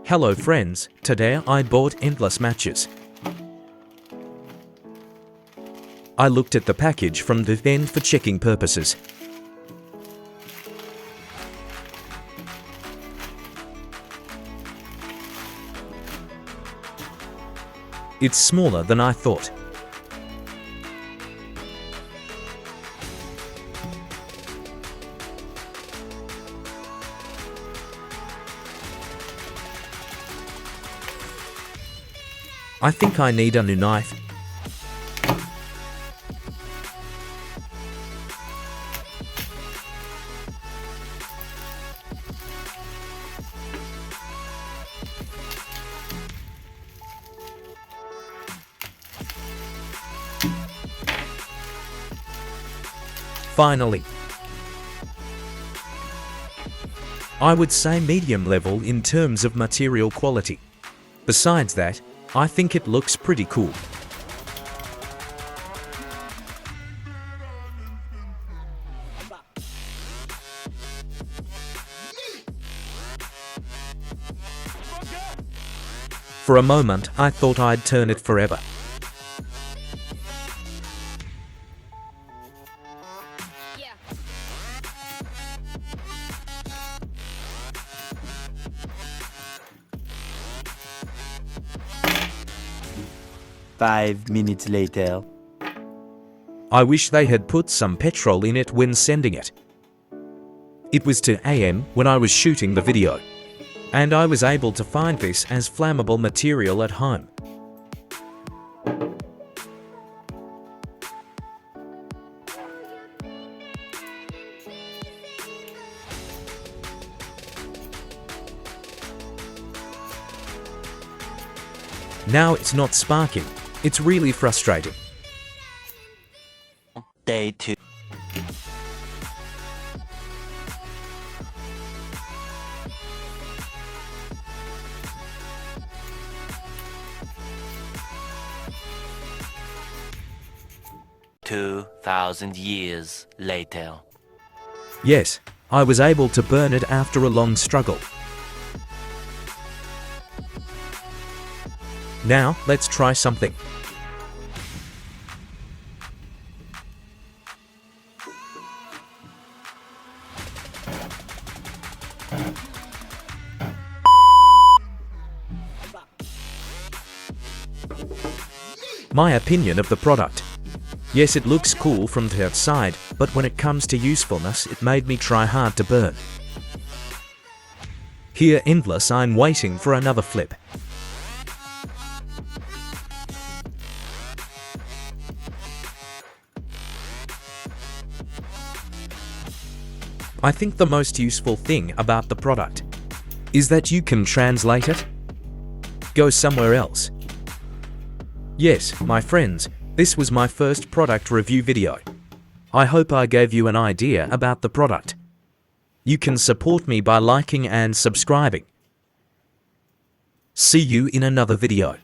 Hello friends, today I bought endless matches. I looked at the package from the end for checking purposes. It's smaller than I thought. I think I need a new knife. Finally. I would say medium level in terms of material quality. Besides that, I think it looks pretty cool. For a moment, I thought I'd turn it forever. Yeah. 5 minutes later. I wish they had put some petrol in it when sending it. It was 2 AM when I was shooting the video, and I was able to find this as flammable material at home. Now it's not sparking. It's really frustrating. Day 2. $2,000 later. Yes, I was able to burn it after a long struggle. Now, let's try something. My opinion of the product. Yes, it looks cool from the outside, but when it comes to usefulness, it made me try hard to burn. Here, endless, I'm waiting for another flip. I think the most useful thing about the product is that you can translate it, go somewhere else. Yes, my friends, this was my first product review video. I hope I gave you an idea about the product. You can support me by liking and subscribing. See you in another video.